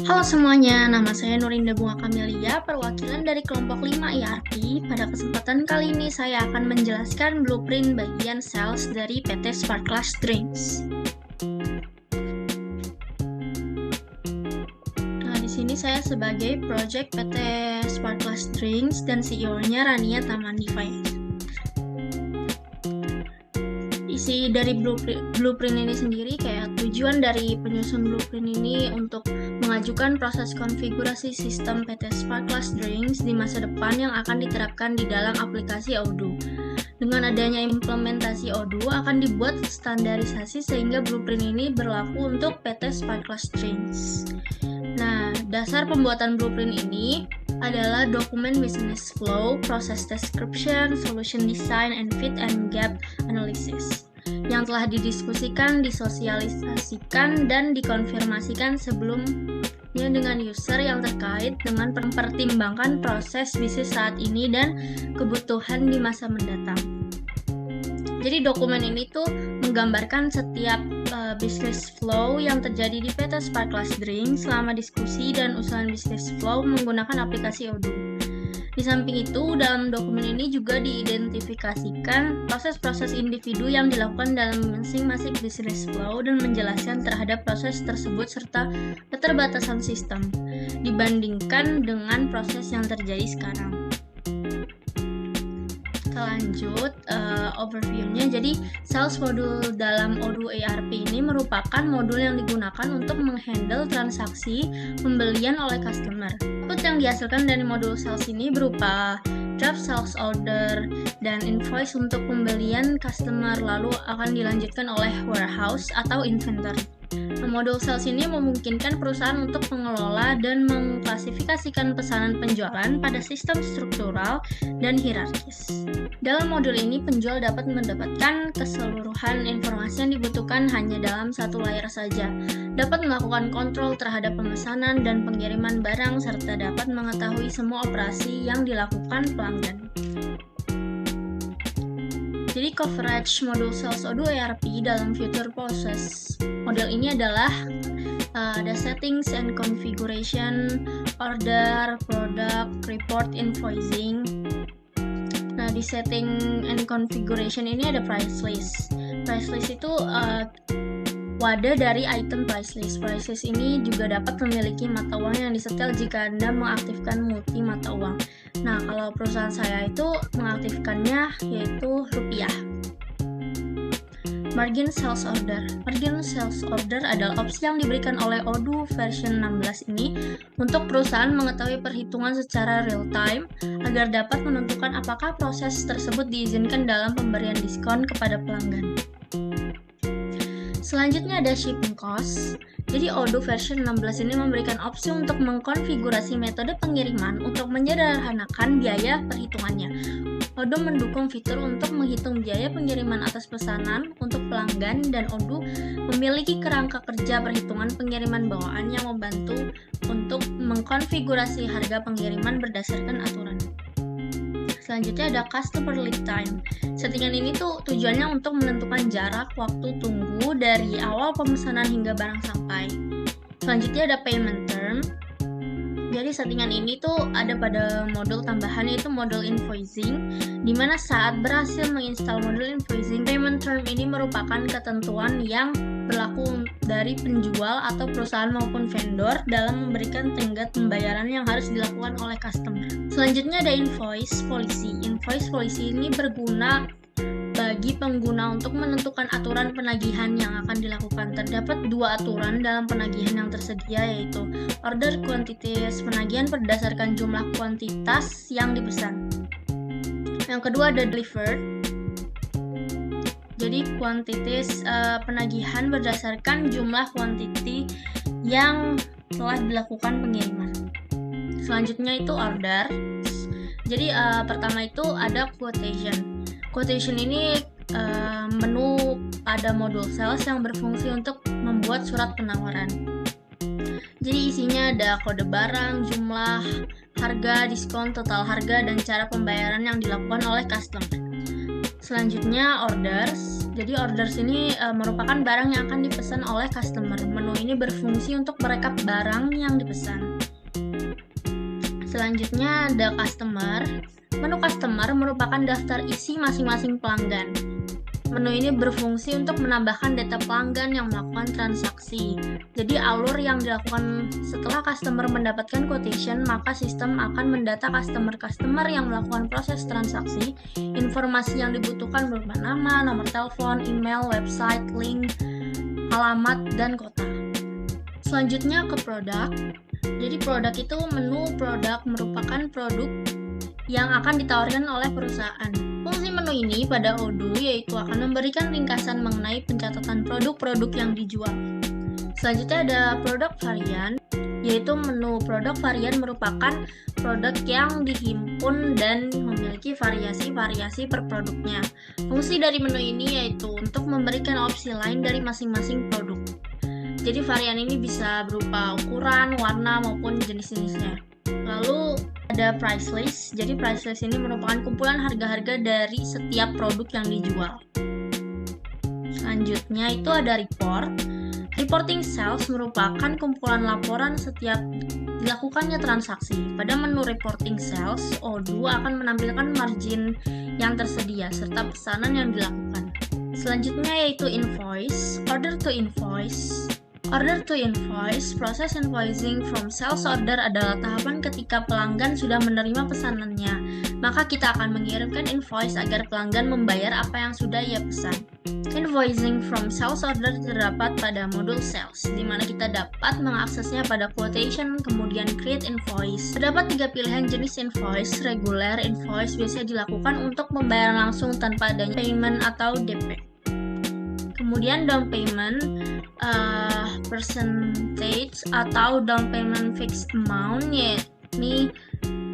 Halo semuanya, nama saya Nurinda Bunga Kamelia, perwakilan dari kelompok 5 ERP. Pada kesempatan kali ini saya akan menjelaskan blueprint bagian sales dari PT Sparklas Drinks. Nah, di sini saya sebagai project PT Sparklas Drinks dan CEO-nya Rania Tamandivaya. Isi dari blueprint ini sendiri, kayak tujuan dari penyusun blueprint ini untuk mengajukan proses konfigurasi sistem PT Sparklas Drinks di masa depan yang akan diterapkan di dalam aplikasi Odoo. Dengan adanya implementasi Odoo akan dibuat standarisasi sehingga blueprint ini berlaku untuk PT Sparklas Drinks. Nah, dasar pembuatan blueprint ini adalah dokumen business flow, process description, solution design, and fit and gap analysis yang telah didiskusikan, disosialisasikan, dan dikonfirmasikan sebelumnya dengan user yang terkait dengan mempertimbangkan proses bisnis saat ini dan kebutuhan di masa mendatang. Jadi dokumen ini tuh menggambarkan setiap business flow yang terjadi di PT Sparklas Drinks selama diskusi dan usulan business flow menggunakan aplikasi Odoo. Di samping itu, dalam dokumen ini juga diidentifikasikan proses-proses individu yang dilakukan dalam masing-masing business flow dan menjelaskan terhadap proses tersebut serta keterbatasan sistem dibandingkan dengan proses yang terjadi sekarang. Kita lanjut overview-nya. Jadi, sales modul dalam Odoo ERP ini merupakan modul yang digunakan untuk menghandle transaksi pembelian oleh customer. Output yang dihasilkan dari modul sales ini berupa draft sales order dan invoice untuk pembelian customer, lalu akan dilanjutkan oleh warehouse atau inventory. Modul sales ini memungkinkan perusahaan untuk mengelola dan mengklasifikasikan pesanan penjualan pada sistem struktural dan hierarkis. Dalam modul ini, penjual dapat mendapatkan keseluruhan informasi yang dibutuhkan hanya dalam satu layar saja, dapat melakukan kontrol terhadap pemesanan dan pengiriman barang, serta dapat mengetahui semua operasi yang dilakukan pelanggan. Jadi coverage modul sales Odoo ERP dalam future process model ini adalah ada settings and configuration, order, product, report, invoicing. Nah, di setting and configuration ini ada price list. Price list itu wadah dari item price list. Price list ini juga dapat memiliki mata uang yang disetel jika Anda mengaktifkan multi mata uang. Nah, kalau perusahaan saya itu mengaktifkannya yaitu rupiah. Margin Sales Order. Margin Sales Order adalah opsi yang diberikan oleh Odoo version 16 ini untuk perusahaan mengetahui perhitungan secara real time agar dapat menentukan apakah proses tersebut diizinkan dalam pemberian diskon kepada pelanggan. Selanjutnya ada shipping cost. Jadi Odoo version 16 ini memberikan opsi untuk mengkonfigurasi metode pengiriman untuk menyederhanakan biaya perhitungannya. Odoo mendukung fitur untuk menghitung biaya pengiriman atas pesanan untuk pelanggan, dan Odoo memiliki kerangka kerja perhitungan pengiriman bawaan yang membantu untuk mengkonfigurasi harga pengiriman berdasarkan aturan. Selanjutnya ada customer lead time. Settingan ini tuh tujuannya untuk menentukan jarak waktu tunggu dari awal pemesanan hingga barang sampai. Selanjutnya ada payment term. Jadi settingan ini tuh ada pada modul tambahan, yaitu modul invoicing, di mana saat berhasil menginstal modul invoicing, payment term ini merupakan ketentuan yang berlaku dari penjual atau perusahaan maupun vendor dalam memberikan tenggat pembayaran yang harus dilakukan oleh customer. Selanjutnya ada invoice policy. Invoice policy ini berguna bagi pengguna untuk menentukan aturan penagihan yang akan dilakukan. Terdapat dua aturan dalam penagihan yang tersedia, yaitu order quantities, penagihan berdasarkan jumlah kuantitas yang dipesan. Yang kedua ada delivered. Jadi quantities, penagihan berdasarkan jumlah quantity yang telah dilakukan pengiriman. Selanjutnya itu order. Jadi pertama itu ada quotation. Quotation ini menu pada modul sales yang berfungsi untuk membuat surat penawaran. Jadi isinya ada kode barang, jumlah, harga, diskon, total harga, dan cara pembayaran yang dilakukan oleh customer. Selanjutnya orders. Jadi orders ini merupakan barang yang akan dipesan oleh customer. Menu ini berfungsi untuk merekap barang yang dipesan. Selanjutnya ada customer. Menu customer merupakan daftar isi masing-masing pelanggan. Menu ini berfungsi untuk menambahkan data pelanggan yang melakukan transaksi. Jadi alur yang dilakukan setelah customer mendapatkan quotation, maka sistem akan mendata customer-customer yang melakukan proses transaksi. Informasi yang dibutuhkan berupa nama, nomor telepon, email, website, link, alamat, dan kota. Selanjutnya ke produk. Jadi produk itu menu produk merupakan produk yang akan ditawarkan oleh perusahaan. Fungsi menu ini pada Odoo yaitu akan memberikan ringkasan mengenai pencatatan produk-produk yang dijual. Selanjutnya ada produk varian, yaitu menu produk varian merupakan produk yang dihimpun dan memiliki variasi-variasi per produknya. Fungsi dari menu ini yaitu untuk memberikan opsi lain dari masing-masing produk. Jadi varian ini bisa berupa ukuran, warna, maupun jenis-jenisnya. Lalu ada price list. Jadi price list ini merupakan kumpulan harga-harga dari setiap produk yang dijual. Selanjutnya itu ada report. Reporting sales merupakan kumpulan laporan setiap dilakukannya transaksi. Pada menu reporting sales, Odoo akan menampilkan margin yang tersedia serta pesanan yang dilakukan. Selanjutnya yaitu invoice, order to invoice. Order to invoice, proses invoicing from sales order adalah tahapan ketika pelanggan sudah menerima pesanannya. Maka kita akan mengirimkan invoice agar pelanggan membayar apa yang sudah ia pesan. Invoicing from sales order terdapat pada modul sales, di mana kita dapat mengaksesnya pada quotation, kemudian create invoice. Terdapat 3 pilihan jenis invoice. Regular invoice biasanya dilakukan untuk pembayaran langsung tanpa adanya payment atau DP. Kemudian down payment, percentage atau down payment fixed amount, yakni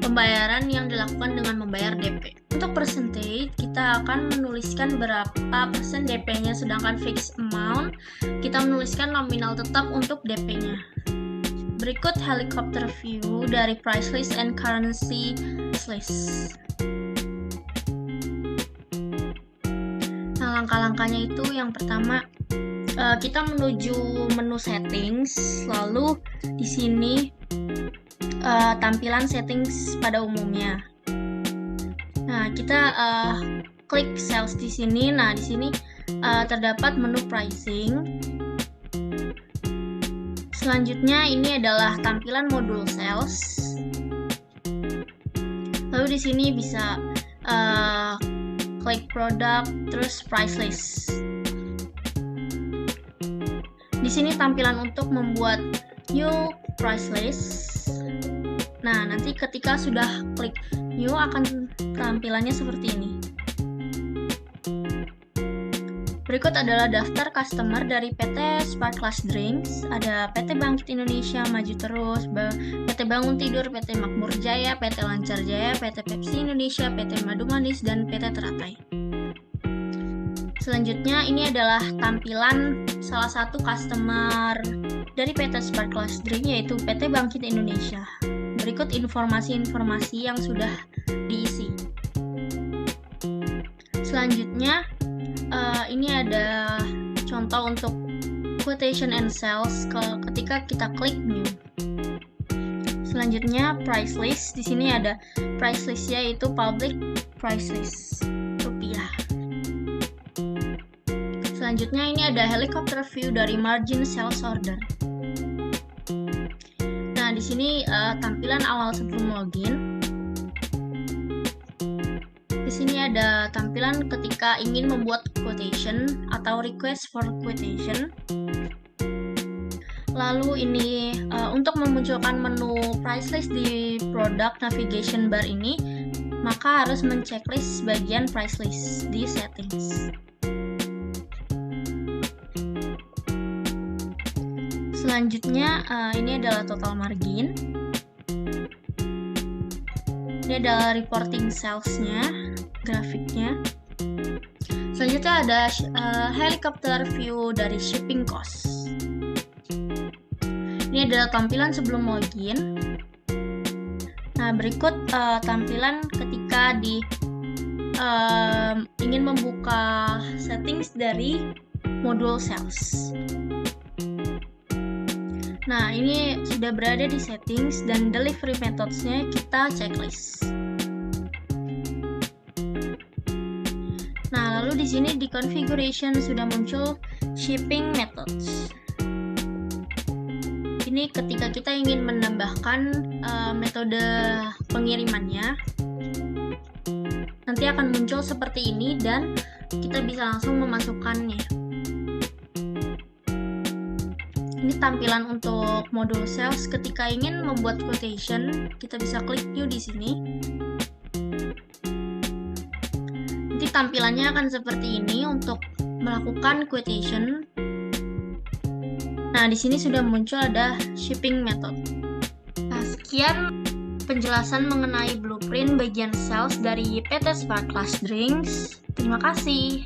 pembayaran yang dilakukan dengan membayar DP. Untuk percentage, kita akan menuliskan berapa persen DP-nya, sedangkan fixed amount, kita menuliskan nominal tetap untuk DP-nya. Berikut helicopter view dari price list and currency list. Nah, langkah-langkahnya itu yang pertama, kita menuju menu settings, lalu di sini tampilan settings pada umumnya. Nah, kita klik sales di sini. Nah, di sini terdapat menu pricing. Selanjutnya ini adalah tampilan modul sales. Lalu di sini bisa klik produk, terus price list. Di sini tampilan untuk membuat new price list. Nah, nanti ketika sudah klik new akan tampilannya seperti ini. Berikut adalah daftar customer dari PT Sparklas Drinks. Ada PT Bangkit Indonesia, Maju Terus, PT Bangun Tidur, PT Makmur Jaya, PT Lancar Jaya, PT Pepsi Indonesia, PT Madu Manis, dan PT Teratai. Selanjutnya ini adalah tampilan salah satu customer dari PT Sparklas Drink, yaitu PT Bangkit Indonesia. Berikut informasi-informasi yang sudah diisi. Selanjutnya ini ada contoh untuk quotation and sales ketika kita klik new. Selanjutnya price list. Di sini ada price list, yaitu public price list rupiah. Selanjutnya ini ada helicopter view dari margin sales order. Nah, di sini tampilan awal sebelum login. Di sini ada tampilan ketika ingin membuat quotation atau request for quotation. Lalu ini untuk memunculkan menu price list di product navigation bar ini, maka harus menceklis bagian price list di settings. Selanjutnya ini adalah total margin. Ini adalah reporting sales-nya, grafiknya. Selanjutnya ada helicopter view dari shipping cost. Ini adalah tampilan sebelum login. Nah, berikut tampilan ketika di ingin membuka settings dari modul sales. Nah, ini sudah berada di settings dan delivery methods-nya kita checklist. Nah, lalu di sini di configuration sudah muncul shipping methods. Ini ketika kita ingin menambahkan metode pengirimannya, nanti akan muncul seperti ini dan kita bisa langsung memasukkannya. Ini tampilan untuk modul sales. Ketika ingin membuat quotation, kita bisa klik new di sini. Nanti tampilannya akan seperti ini untuk melakukan quotation. Nah, di sini sudah muncul ada shipping method. Nah, sekian penjelasan mengenai blueprint bagian sales dari PT Sparklas Drinks. Terima kasih.